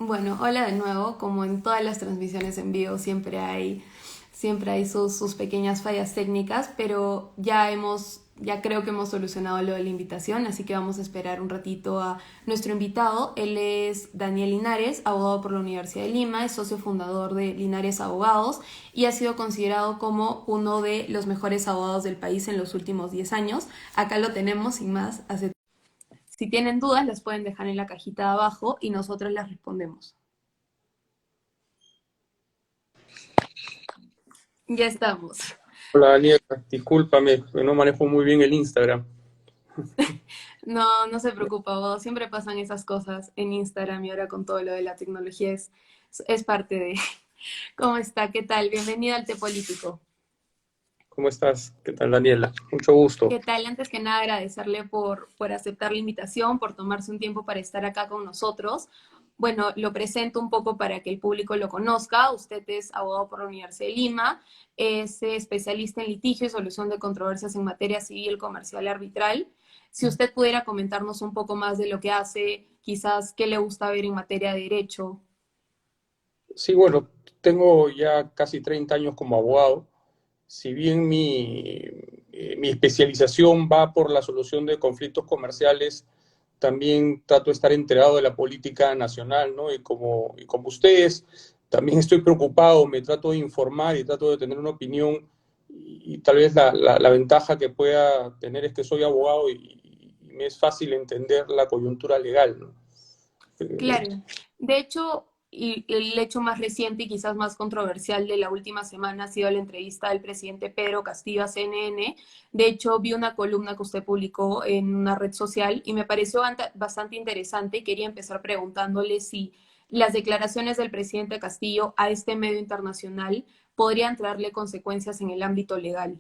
Bueno, hola de nuevo. Como en todas las transmisiones en vivo, siempre hay sus pequeñas fallas técnicas, pero ya creo que hemos solucionado lo de la invitación, así que vamos a esperar un ratito a nuestro invitado. Él es Daniel Linares, abogado por la Universidad de Lima, es socio fundador de Linares Abogados y ha sido considerado como uno de los mejores abogados del país en los últimos 10 años. Acá lo tenemos, sin más. Si tienen dudas, las pueden dejar en la cajita de abajo y nosotros las respondemos. Ya estamos. Hola Daniela, discúlpame, que no manejo muy bien el Instagram. No, no se preocupa, vos. Siempre pasan esas cosas en Instagram y ahora con todo lo de la tecnología es parte de... ¿Cómo está? ¿Qué tal? Bienvenida al Té Político. ¿Cómo estás? ¿Qué tal, Daniela? Mucho gusto. ¿Qué tal? Antes que nada, agradecerle por aceptar la invitación, por tomarse un tiempo para estar acá con nosotros. Bueno, lo presento un poco para que el público lo conozca. Usted es abogado por la Universidad de Lima, es especialista en litigio y solución de controversias en materia civil, comercial y arbitral. Si usted pudiera comentarnos un poco más de lo que hace, quizás qué le gusta ver en materia de derecho. Sí, bueno, tengo ya casi 30 años como abogado. Si bien mi especialización va por la solución de conflictos comerciales, también trato de estar enterado de la política nacional, ¿no? Y como ustedes, también estoy preocupado, me trato de informar y trato de tener una opinión. Y tal vez la ventaja que pueda tener es que soy abogado y me es fácil entender la coyuntura legal, ¿no? Eh, Claro. De hecho, y el hecho más reciente y quizás más controversial de la última semana ha sido la entrevista del presidente Pedro Castillo a CNN. De hecho, vi una columna que usted publicó en una red social y me pareció bastante interesante y quería empezar preguntándole si las declaraciones del presidente Castillo a este medio internacional podrían traerle consecuencias en el ámbito legal.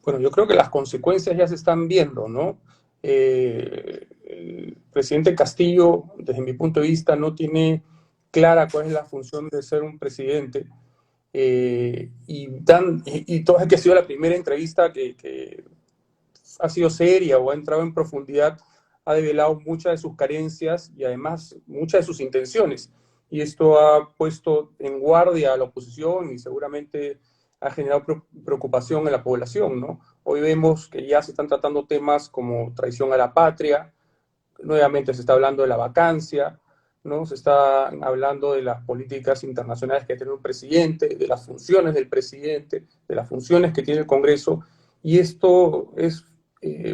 Bueno, yo creo que las consecuencias ya se están viendo, ¿no? El presidente Castillo, desde mi punto de vista, no tiene clara cuál es la función de ser un presidente. Y toda que ha sido la primera entrevista que ha sido seria o ha entrado en profundidad, ha develado muchas de sus carencias y además muchas de sus intenciones. Y esto ha puesto en guardia a la oposición y seguramente ha generado preocupación en la población, ¿no? Hoy vemos que ya se están tratando temas como traición a la patria, nuevamente se está hablando de la vacancia, ¿no? Se está hablando de las políticas internacionales que tiene un presidente, de las funciones del presidente, de las funciones que tiene el Congreso, y esto es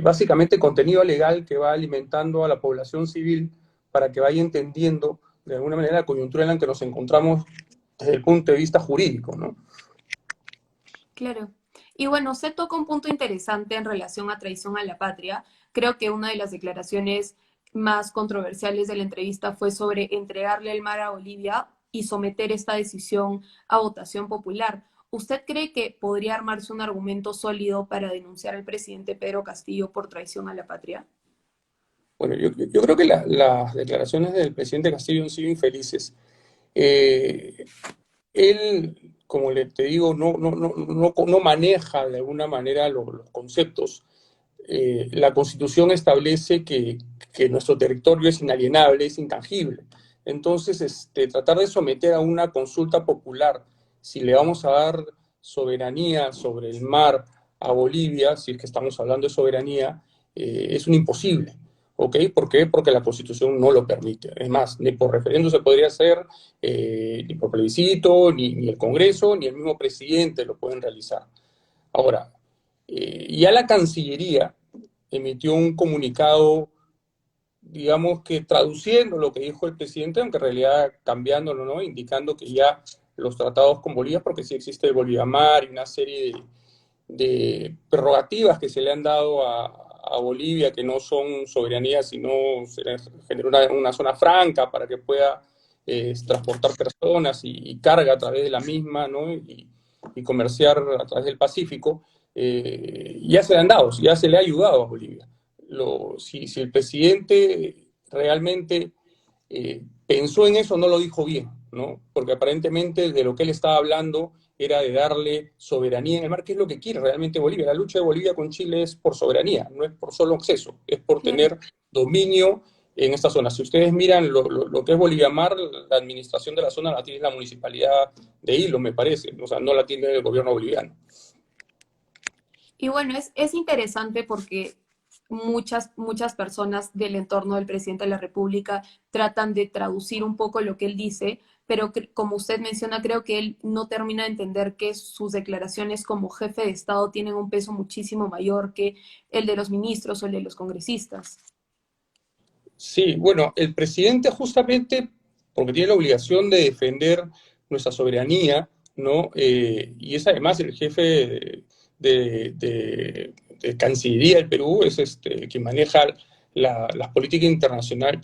básicamente contenido legal que va alimentando a la población civil para que vaya entendiendo de alguna manera la coyuntura en la que nos encontramos desde el punto de vista jurídico, ¿no? Claro. Y bueno, usted toca un punto interesante en relación a traición a la patria. Creo que una de las declaraciones más controversiales de la entrevista fue sobre entregarle el mar a Bolivia y someter esta decisión a votación popular. ¿Usted cree que podría armarse un argumento sólido para denunciar al presidente Pedro Castillo por traición a la patria? Bueno, yo creo que las declaraciones del presidente Castillo han sido infelices. Eh, Él, como te digo, no maneja de alguna manera los conceptos. La Constitución establece que nuestro territorio es inalienable, es intangible. Entonces, tratar de someter a una consulta popular, si le vamos a dar soberanía sobre el mar a Bolivia, si es que estamos hablando de soberanía, es un imposible. ¿Ok? ¿Por qué? Porque la Constitución no lo permite. Es más, ni por referéndum se podría hacer, ni por plebiscito, ni el Congreso, ni el mismo presidente lo pueden realizar. Ahora, ya la Cancillería emitió un comunicado, digamos que traduciendo lo que dijo el presidente, aunque en realidad cambiándolo, ¿no? Indicando que ya los tratados con Bolivia, porque sí existe el Bolivamar y una serie de prerrogativas que se le han dado a Bolivia, que no son soberanía, sino se le genera una zona franca para que pueda transportar personas y carga a través de la misma, ¿no? Y comerciar a través del Pacífico, ya se le han dado, ya se le ha ayudado a Bolivia. Si el presidente realmente pensó en eso, no lo dijo bien, ¿no? Porque aparentemente de lo que él estaba hablando era de darle soberanía en el mar, que es lo que quiere realmente Bolivia. La lucha de Bolivia con Chile es por soberanía, no es por solo acceso, es por Claro. tener dominio en esta zona. Si ustedes miran lo que es Bolivia Mar, la administración de la zona la tiene la municipalidad de Hilo, me parece, o sea, no la tiene el gobierno boliviano. Y bueno, es interesante porque muchas personas del entorno del presidente de la República tratan de traducir un poco lo que él dice, pero como usted menciona, creo que él no termina de entender que sus declaraciones como jefe de Estado tienen un peso muchísimo mayor que el de los ministros o el de los congresistas. Sí, bueno, el presidente justamente, porque tiene la obligación de defender nuestra soberanía, ¿no? Y es además el jefe de Cancillería del Perú, es quien maneja la política internacional,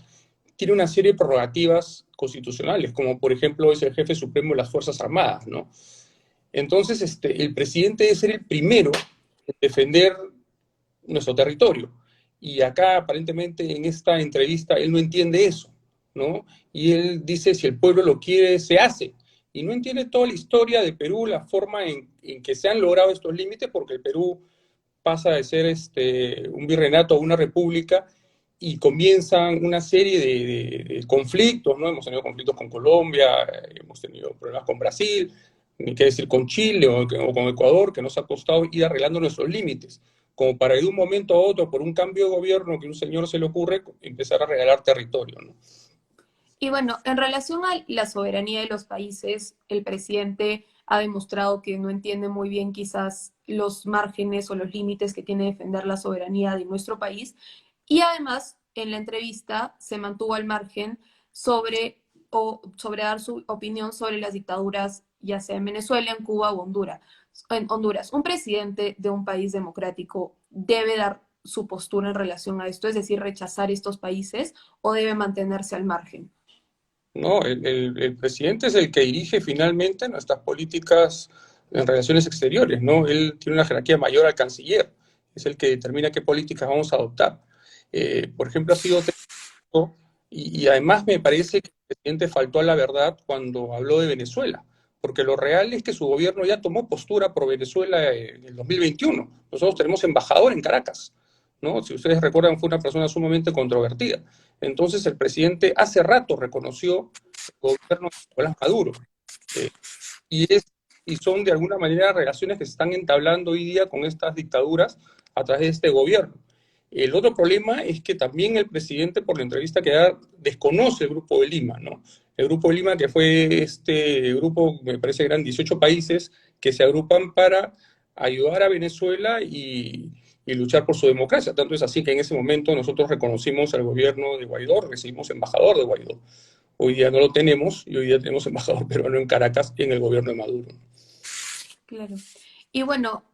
tiene una serie de prerrogativas constitucionales, como por ejemplo es el jefe supremo de las Fuerzas Armadas, ¿no? Entonces, el presidente debe ser el primero en defender nuestro territorio. Y acá, aparentemente, en esta entrevista, él no entiende eso, ¿no? Y él dice, si el pueblo lo quiere, se hace. Y no entiende toda la historia de Perú, la forma en que se han logrado estos límites, porque el Perú pasa de ser un virreinato a una república y comienzan una serie de conflictos, ¿no? Hemos tenido conflictos con Colombia, hemos tenido problemas con Brasil, ni qué decir con Chile o con Ecuador, que nos ha costado ir arreglando nuestros límites, como para de un momento a otro, por un cambio de gobierno que a un señor se le ocurre, empezar a regalar territorio, ¿no? Y bueno, en relación a la soberanía de los países, el presidente ha demostrado que no entiende muy bien quizás los márgenes o los límites que tiene defender la soberanía de nuestro país. Y además, en la entrevista se mantuvo al margen sobre dar su opinión sobre las dictaduras, ya sea en Venezuela, en Cuba o Honduras. En Honduras, un presidente de un país democrático debe dar su postura en relación a esto, es decir, rechazar estos países o debe mantenerse al margen. ¿No? El presidente es el que dirige finalmente nuestras políticas en relaciones exteriores, ¿no? Él tiene una jerarquía mayor al canciller, es el que determina qué políticas vamos a adoptar. Por ejemplo, ha sido y además me parece que el presidente faltó a la verdad cuando habló de Venezuela, porque lo real es que su gobierno ya tomó postura por Venezuela en el 2021. Nosotros tenemos embajador en Caracas, ¿no? Si ustedes recuerdan, fue una persona sumamente controvertida. Entonces, el presidente hace rato reconoció el gobierno de Nicolás Maduro. eh, y, es, y son de alguna manera relaciones que se están entablando hoy día con estas dictaduras a través de este gobierno. El otro problema es que también el presidente, por la entrevista que da, desconoce el Grupo de Lima, ¿no? El Grupo de Lima, que fue este grupo, me parece que eran 18 países que se agrupan para ayudar a Venezuela y luchar por su democracia. Tanto es así que en ese momento nosotros reconocimos al gobierno de Guaidó, recibimos embajador de Guaidó. Hoy día no lo tenemos y hoy día tenemos embajador peruano en Caracas en el gobierno de Maduro. Claro. Y bueno,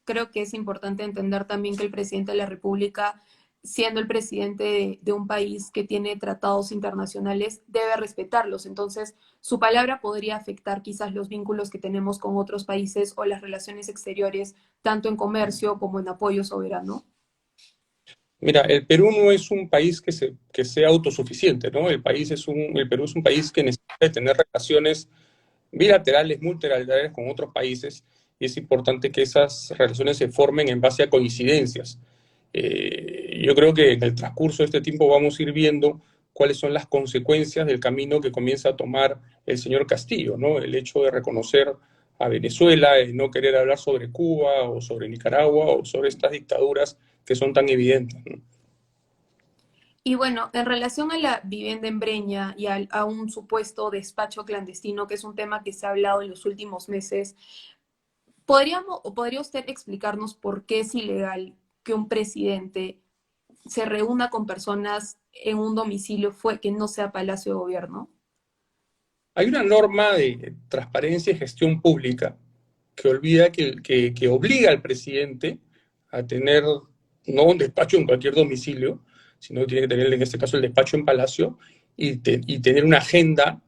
creo que es importante entender también que el presidente de la República, siendo el presidente de un país que tiene tratados internacionales, debe respetarlos. Entonces, su palabra podría afectar quizás los vínculos que tenemos con otros países o las relaciones exteriores, tanto en comercio como en apoyo soberano. Mira, el Perú no es un país que sea autosuficiente, ¿no? El Perú es un país que necesita tener relaciones bilaterales, multilaterales con otros países, y es importante que esas relaciones se formen en base a coincidencias. Yo creo que en el transcurso de este tiempo vamos a ir viendo cuáles son las consecuencias del camino que comienza a tomar el señor Castillo, ¿no? El hecho de reconocer a Venezuela, el no querer hablar sobre Cuba o sobre Nicaragua o sobre estas dictaduras que son tan evidentes, ¿no? Y bueno, en relación a la vivienda en Breña y a un supuesto despacho clandestino, que es un tema que se ha hablado en los últimos meses, ¿podría usted explicarnos por qué es ilegal que un presidente se reúna con personas en un domicilio que no sea Palacio de Gobierno? Hay una norma de transparencia y gestión pública que obliga al presidente a tener no un despacho en cualquier domicilio, sino que tiene que tener en este caso el despacho en Palacio y tener una agenda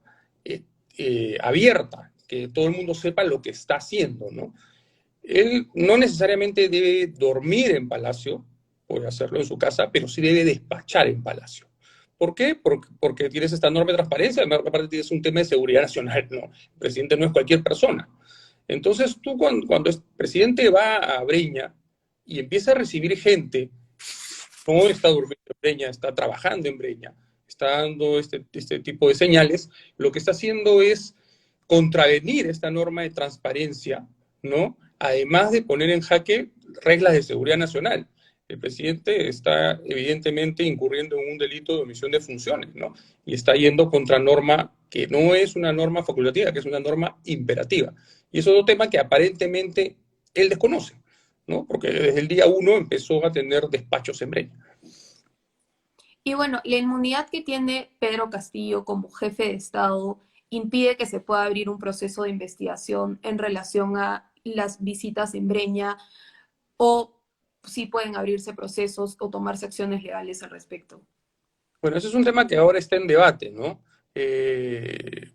abierta, que todo el mundo sepa lo que está haciendo, ¿no? Él no necesariamente debe dormir en Palacio, puede hacerlo en su casa, pero sí debe despachar en Palacio. ¿Por qué? Porque tienes esta norma de transparencia, aparte tienes un tema de seguridad nacional, ¿no? El presidente no es cualquier persona. Entonces tú cuando el presidente va a Breña y empieza a recibir gente, no está durmiendo en Breña, está trabajando en Breña, está dando este tipo de señales, lo que está haciendo es contravenir esta norma de transparencia, ¿no? Además de poner en jaque reglas de seguridad nacional. El presidente está evidentemente incurriendo en un delito de omisión de funciones, ¿no? Y está yendo contra norma que no es una norma facultativa, que es una norma imperativa. Y eso es otro tema que aparentemente él desconoce, ¿no? Porque desde el día uno empezó a tener despachos en Breña. Y bueno, la inmunidad que tiene Pedro Castillo como jefe de Estado impide que se pueda abrir un proceso de investigación en relación a las visitas en Breña o si pueden abrirse procesos o tomarse acciones legales al respecto. Bueno, ese es un tema que ahora está en debate, ¿no?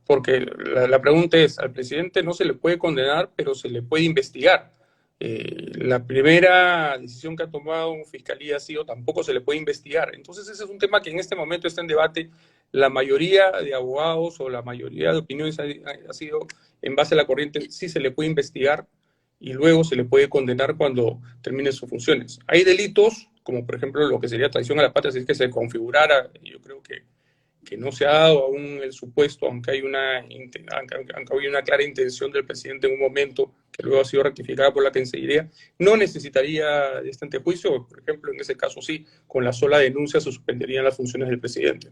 Porque la pregunta es, al presidente no se le puede condenar, pero se le puede investigar. La primera decisión que ha tomado Fiscalía ha sido tampoco se le puede investigar. Entonces ese es un tema que en este momento está en debate. La mayoría de abogados o la mayoría de opiniones ha sido en base a la corriente, sí se le puede investigar y luego se le puede condenar cuando termine sus funciones. Hay delitos, como por ejemplo lo que sería traición a la patria, si es que se configurara, yo creo que no se ha dado aún el supuesto, aunque hay una clara intención del presidente en un momento que luego ha sido rectificada por la Cancillería, no necesitaría de este antejuicio. Por ejemplo, en ese caso sí, con la sola denuncia se suspenderían las funciones del presidente.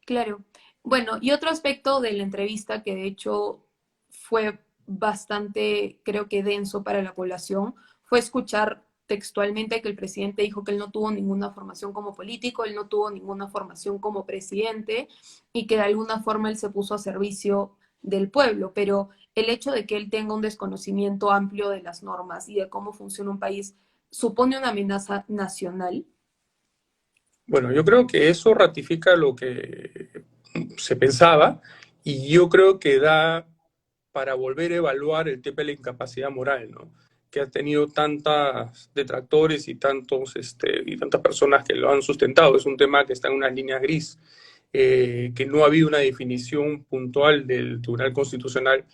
Claro. Bueno, y otro aspecto de la entrevista que de hecho fue bastante, creo que denso para la población, fue escuchar textualmente que el presidente dijo que él no tuvo ninguna formación como político, él no tuvo ninguna formación como presidente y que de alguna forma él se puso a servicio del pueblo, pero el hecho de que él tenga un desconocimiento amplio de las normas y de cómo funciona un país supone una amenaza nacional. Bueno, yo creo que eso ratifica lo que se pensaba y yo creo que da para volver a evaluar el tema de la incapacidad moral, ¿no? Que ha tenido tantas detractores y tantas personas que lo han sustentado. Es un tema que está en una línea gris, que no ha habido una definición puntual del Tribunal Constitucional,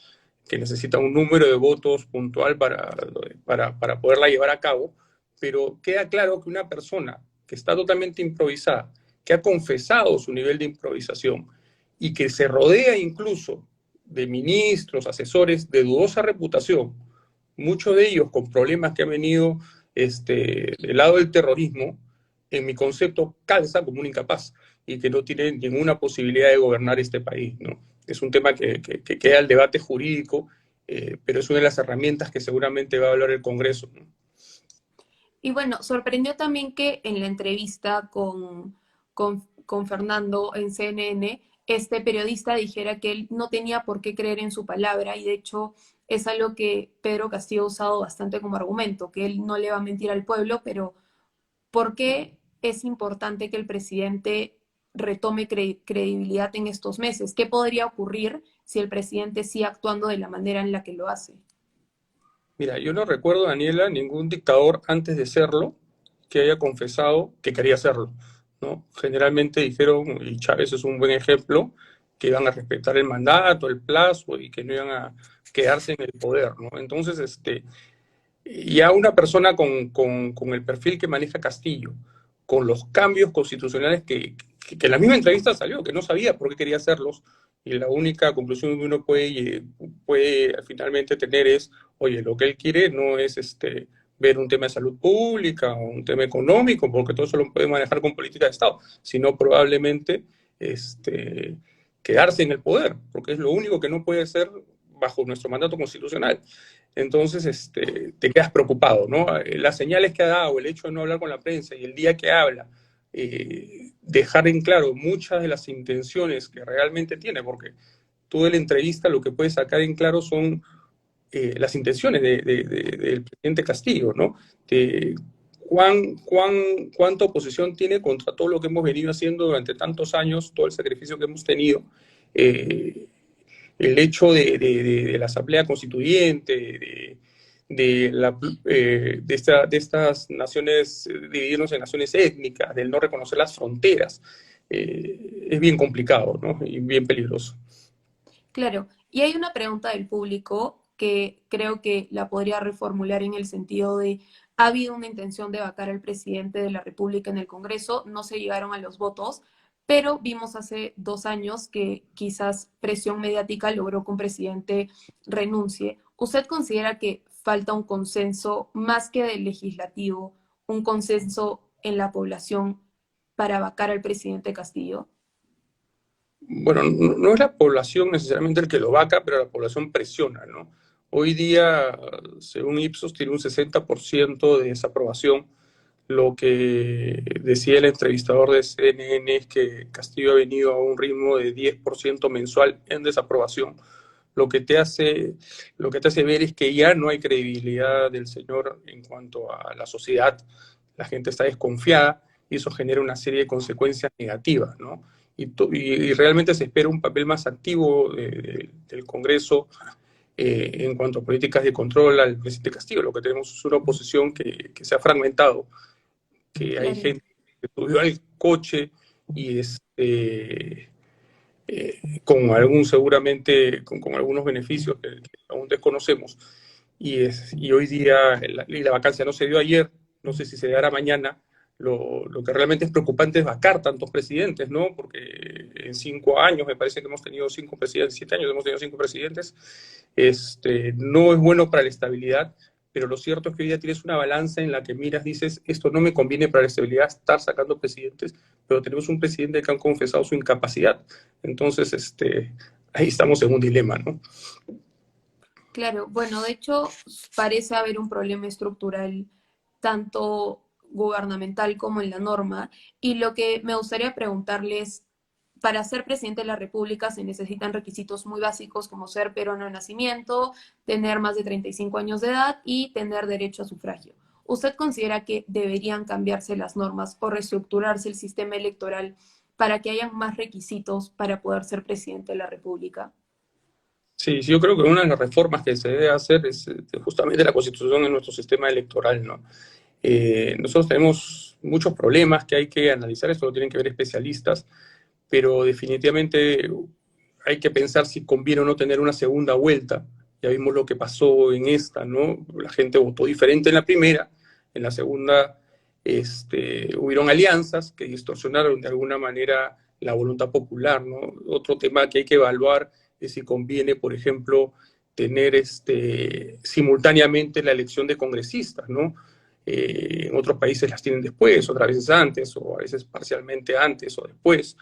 que necesita un número de votos puntual para poderla llevar a cabo, pero queda claro que una persona que está totalmente improvisada, que ha confesado su nivel de improvisación y que se rodea incluso de ministros, asesores de dudosa reputación, muchos de ellos con problemas que han venido del lado del terrorismo, en mi concepto calza como un incapaz y que no tiene ninguna posibilidad de gobernar este país, ¿no? Es un tema que queda al debate jurídico, pero es una de las herramientas que seguramente va a hablar el Congreso, ¿no? Y bueno, sorprendió también que en la entrevista con Fernando en CNN, este periodista dijera que él no tenía por qué creer en su palabra y de hecho es algo que Pedro Castillo ha usado bastante como argumento, que él no le va a mentir al pueblo, pero ¿por qué es importante que el presidente retome credibilidad en estos meses? ¿Qué podría ocurrir si el presidente sigue actuando de la manera en la que lo hace? Mira, yo no recuerdo, Daniela, ningún dictador antes de serlo que haya confesado que quería hacerlo, ¿no? Generalmente dijeron, y Chávez es un buen ejemplo, que iban a respetar el mandato, el plazo y que no iban a quedarse en el poder, ¿no? Entonces, ya una persona con el perfil que maneja Castillo, con los cambios constitucionales que en la misma entrevista salió, que no sabía por qué quería hacerlos, y la única conclusión que uno puede finalmente tener es, oye, lo que él quiere no es ver un tema de salud pública o un tema económico, porque todo eso lo puede manejar con política de Estado, sino probablemente quedarse en el poder, porque es lo único que no puede hacer bajo nuestro mandato constitucional. Entonces, te quedas preocupado, ¿no? Las señales que ha dado, el hecho de no hablar con la prensa y el día que habla, dejar en claro muchas de las intenciones que realmente tiene, porque tú de la entrevista lo que puedes sacar en claro son las intenciones del presidente Castillo, ¿no? De cuánta oposición tiene contra todo lo que hemos venido haciendo durante tantos años, todo el sacrificio que hemos tenido. Eh, el hecho de la Asamblea Constituyente, de estas naciones, dividirnos en naciones étnicas, del no reconocer las fronteras, es bien complicado, ¿no? Y bien peligroso. Claro, y hay una pregunta del público que creo que la podría reformular en el sentido de: ha habido una intención de vacar al presidente de la República en el Congreso, no se llegaron a los votos, pero vimos hace 2 años que quizás presión mediática logró que un presidente renuncie. ¿Usted considera que falta un consenso más que del legislativo, un consenso en la población para vacar al presidente Castillo? Bueno, no es la población necesariamente el que lo vaca, pero la población presiona, ¿no? Hoy día, según Ipsos, tiene un 60% de desaprobación. Lo que decía el entrevistador de CNN es que Castillo ha venido a un ritmo de 10% mensual en desaprobación. Lo que te hace, lo que te hace ver es que ya no hay credibilidad del señor en cuanto a la sociedad. La gente está desconfiada y eso genera una serie de consecuencias negativas, ¿no? Y realmente se espera un papel más activo del Congreso en cuanto a políticas de control al presidente Castillo. Lo que tenemos es una oposición que se ha fragmentado, que hay Claro. gente que subió al coche y con algún seguramente, con algunos beneficios que aún desconocemos. Y hoy día la vacancia no se dio ayer, no sé si se dará mañana. Lo que realmente es preocupante es vacar tantos presidentes, ¿no? Porque en 5 años, me parece que hemos tenido 5 presidentes, 7 años hemos tenido 5 presidentes. No es bueno para la estabilidad, pero lo cierto es que hoy día tienes una balanza en la que miras, dices, esto no me conviene para la estabilidad estar sacando presidentes, pero tenemos un presidente que ha confesado su incapacidad. Entonces, ahí estamos en un dilema, ¿no? Claro, bueno, de hecho parece haber un problema estructural tanto gubernamental como en la norma, y lo que me gustaría preguntarles: para ser presidente de la República se necesitan requisitos muy básicos como ser peruano de nacimiento, tener más de 35 años de edad y tener derecho a sufragio. ¿Usted considera que deberían cambiarse las normas o reestructurarse el sistema electoral para que haya más requisitos para poder ser presidente de la República? Sí, sí, yo creo que una de las reformas que se debe hacer es justamente la constitución de nuestro sistema electoral, ¿no? Nosotros tenemos muchos problemas que hay que analizar, esto lo tienen que ver especialistas, pero definitivamente hay que pensar si conviene o no tener una segunda vuelta. Ya vimos lo que pasó en esta, ¿no? La gente votó diferente en la primera, en la segunda hubieron alianzas que distorsionaron de alguna manera la voluntad popular, ¿no? Otro tema que hay que evaluar es si conviene, por ejemplo, tener simultáneamente la elección de congresistas, ¿no? En otros países las tienen después, otras veces antes, o a veces parcialmente antes o después,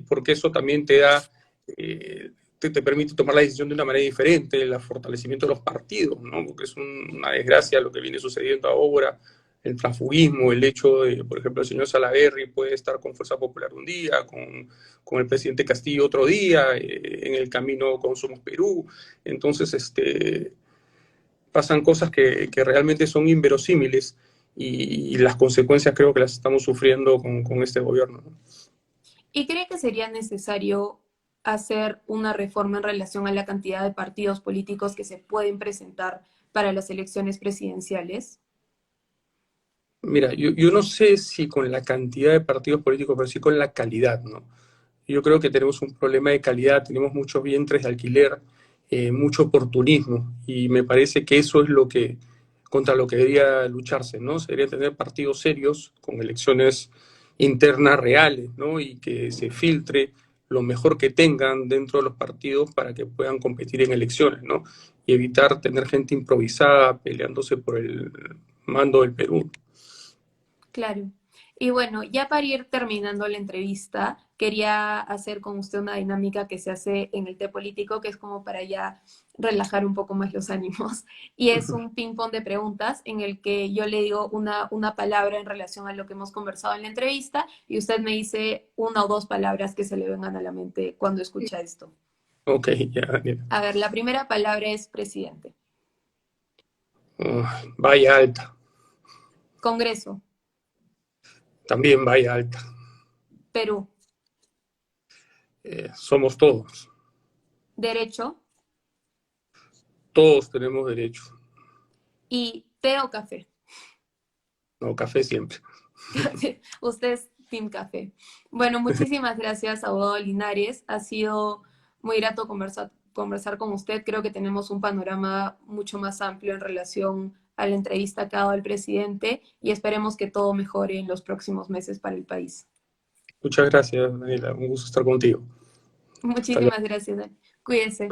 porque eso también te permite tomar la decisión de una manera diferente, el fortalecimiento de los partidos, ¿no? Porque es una desgracia lo que viene sucediendo ahora, el transfugismo, el hecho de, por ejemplo, el señor Salaverry puede estar con Fuerza Popular un día, con el presidente Castillo otro día, en el camino con Somos Perú. Entonces, pasan cosas que realmente son inverosímiles y las consecuencias creo que las estamos sufriendo con este gobierno, ¿no? ¿Y cree que sería necesario hacer una reforma en relación a la cantidad de partidos políticos que se pueden presentar para las elecciones presidenciales? Mira, yo no sé si con la cantidad de partidos políticos, pero sí con la calidad, ¿no? Yo creo que tenemos un problema de calidad, tenemos muchos vientres de alquiler, mucho oportunismo, y me parece que eso es contra lo que debería lucharse, ¿no? Se debería tener partidos serios con elecciones internas reales, ¿no? Y que se filtre lo mejor que tengan dentro de los partidos para que puedan competir en elecciones, ¿no? Y evitar tener gente improvisada peleándose por el mando del Perú. Claro. Y bueno, ya para ir terminando la entrevista, quería hacer con usted una dinámica que se hace en el té político, que es como para ya relajar un poco más los ánimos. Y es un ping-pong de preguntas en el que yo le digo una palabra en relación a lo que hemos conversado en la entrevista y usted me dice una o dos palabras que se le vengan a la mente cuando escucha esto. Ok, ya, ya. A ver, la primera palabra es presidente. Vaya alta, Congreso. también vaya alta. Perú. Somos todos, Derecho. todos tenemos derecho. Y té o café. No, café siempre. Usted es Team Café. Bueno, muchísimas gracias, abogado Linares. Ha sido muy grato conversar con usted. Creo que tenemos un panorama mucho más amplio en relación a la entrevista que ha dado el presidente y esperemos que todo mejore en los próximos meses para el país. Muchas gracias, Daniela. Un gusto estar contigo. Hasta luego. Muchísimas gracias, Dani. Cuídese.